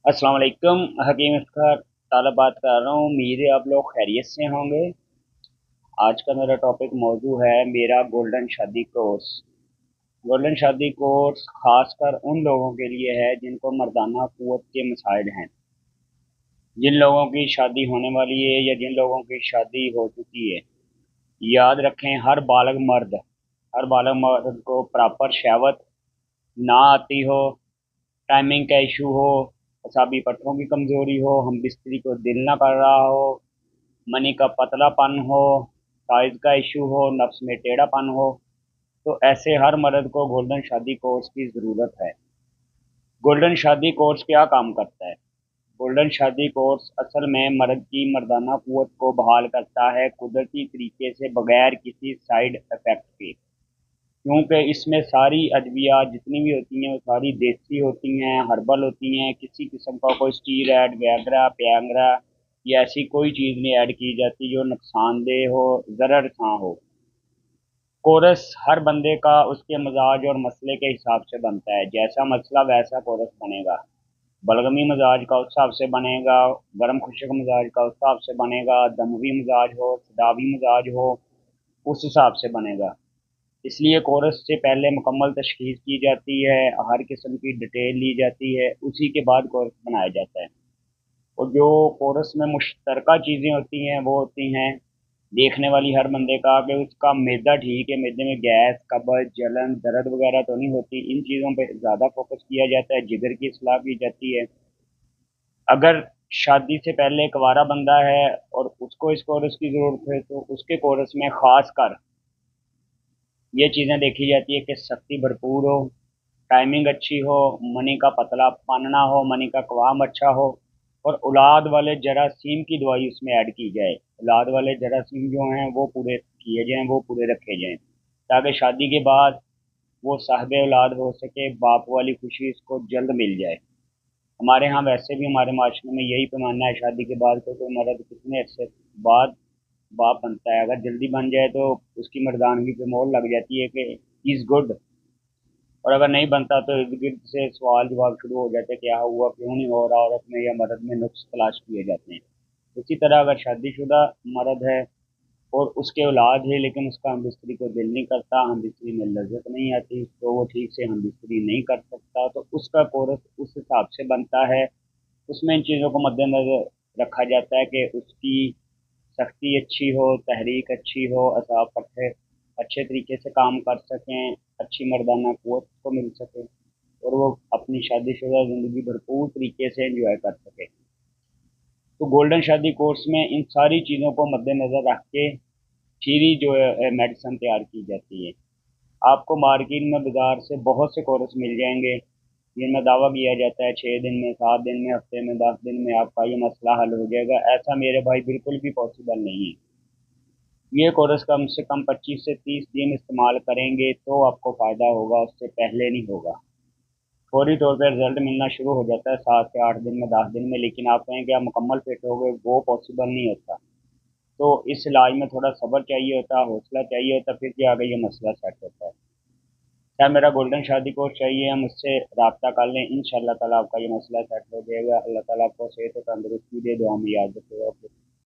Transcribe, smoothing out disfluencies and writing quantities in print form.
अस्सलाम वालेकुम। हकीम इफ्तार ताला बात कर रहा हूँ। उम्मीद है आप लोग खैरियत से होंगे। आज का मेरा टॉपिक मौजू है मेरा गोल्डन शादी कोर्स। गोल्डन शादी कोर्स खासकर उन लोगों के लिए है जिनको मर्दाना क़ुव्वत के मसाइल हैं, जिन लोगों की शादी होने वाली है या जिन लोगों की शादी हो चुकी है। याद रखें, हर बालग मर्द को प्रॉपर शहवत ना आती हो, टाइमिंग का इशू हो, असाबी पट्टों की कमज़ोरी हो, हम बिस्तरी को दिल ना कर रहा हो, मनी का पतलापन हो, साइज का इशू हो, नफ्स में टेढ़ापन हो, तो ऐसे हर मर्द को गोल्डन शादी कोर्स की ज़रूरत है। गोल्डन शादी कोर्स क्या काम करता है? गोल्डन शादी कोर्स असल में मर्द की मर्दाना क़ुव्वत को बहाल करता है, कुदरती तरीके से, बगैर किसी साइड इफ़ेक्ट के। क्योंकि इसमें सारी अद्वियात जितनी भी होती हैं वो सारी देसी होती हैं, हर्बल होती हैं। किसी किस्म का कोई स्टीरॉयड वगैरह प्यांगरा या ऐसी कोई चीज़ नहीं ऐड की जाती जो नुकसानदेह हो, ज़रर खां हो। कोरस हर बंदे का उसके मजाज और मसले के हिसाब से बनता है। जैसा मसला वैसा कोरस बनेगा। बलगमी मिजाज का उस हिसाब से बनेगा, गर्म खुशक मिजाज का उस हिसाब से बनेगा, दमवी मिजाज हो, सदावी मिजाज हो, उस हिसाब से बनेगा। इसलिए कोरस से पहले मुकम्मल तशख़ीस की जाती है, हर किस्म की डिटेल ली जाती है, उसी के बाद कोरस बनाया जाता है। और जो कोरस में मुश्तरका चीज़ें होती हैं वो होती हैं देखने वाली हर बंदे का कि उसका मैदा ठीक है, मैदे में गैस, कब्ज़, जलन, दर्द वगैरह तो नहीं होती। इन चीज़ों पे ज़्यादा फोकस किया जाता है, जिगर की इस्लाह की जाती है। अगर शादी से पहले कुंवारा बंदा है और उसको इस कोरस की ज़रूरत है तो उसके कोरस में ख़ास कर ये चीज़ें देखी जाती है कि सख्ती भरपूर हो, टाइमिंग अच्छी हो, मनी का पतला पनना हो, मनी का कवाम अच्छा हो, और औलाद वाले जरासीम की दवाई उसमें ऐड की जाए। औलाद वाले जरासीम जो हैं वो पूरे किए जाएँ, वो पूरे रखे जाएँ, ताकि शादी के बाद वो साहिब औलाद हो सके, बाप वाली खुशी उसको जल्द मिल जाए। हमारे यहाँ वैसे भी हमारे माशरे में यही पैमाना है, शादी के बाद कोई मर्द कितने अरसे बाद बाप बनता है। अगर जल्दी बन जाए तो उसकी मर्दानगी पे मोहर लग जाती है कि इज़ गुड, और अगर नहीं बनता तो इर्द गिर्द से सवाल जवाब शुरू हो जाते हैं, क्या हुआ, क्यों नहीं हो रहा, औरत में या मर्द में नुक्स तलाश किए जाते हैं। इसी तरह अगर शादीशुदा मर्द है और उसके औलाद है लेकिन उसका हम बिस्तरी को दिल नहीं करता, हम बिस्तरी में लज्जत नहीं आती, तो वो ठीक से हम बिस्तरी नहीं कर सकता, तो उसका कोरस उस हिसाब से बनता है। उसमें इन चीज़ों को मद्देनज़र रखा जाता है कि उसकी सख्ती अच्छी हो, तहरीक अच्छी हो, असाब पट्टे अच्छे तरीके से काम कर सकें, अच्छी मर्दाना क़ुव्वत को मिल सके और वो अपनी शादीशुदा ज़िंदगी भरपूर तरीके से एंजॉय कर सके। तो गोल्डन शादी कोर्स में इन सारी चीज़ों को मद्देनज़र रख के चीरी जो है मेडिसिन तैयार की जाती है। आपको मार्केट में बाज़ार से बहुत से कोर्स मिल जाएंगे जिनमें दावा किया जाता है 6 दिन में, 7 दिन में, हफ्ते में, 10 दिन में आपका ये मसला हल हो जाएगा। ऐसा मेरे भाई बिल्कुल भी पॉसिबल नहीं है। ये कोर्स कम से कम 25 से 30 दिन इस्तेमाल करेंगे तो आपको फ़ायदा होगा, उससे पहले नहीं होगा। फौरी तौर पर रिजल्ट मिलना शुरू हो जाता है 7 से 8 दिन में, 10 दिन में, लेकिन आप कहें कि आप मुकम्मल फिट हो गए, वो पॉसिबल नहीं होता। तो इस इलाज में थोड़ा सब्र चाहिए होता, हौसला चाहिए होता, फिर क्या आगे ये मसला सेट होता है। क्या मेरा गोल्डन शादी कोर्स चाहिए, हम उससे रब्ता कर लें, इंशाअल्लाह ताला आपका ये मसला सेट हो जाएगा। अल्लाह ताला आपको सेहत और तंदुरुस्ती दे, दुआ में याद रखिएगा।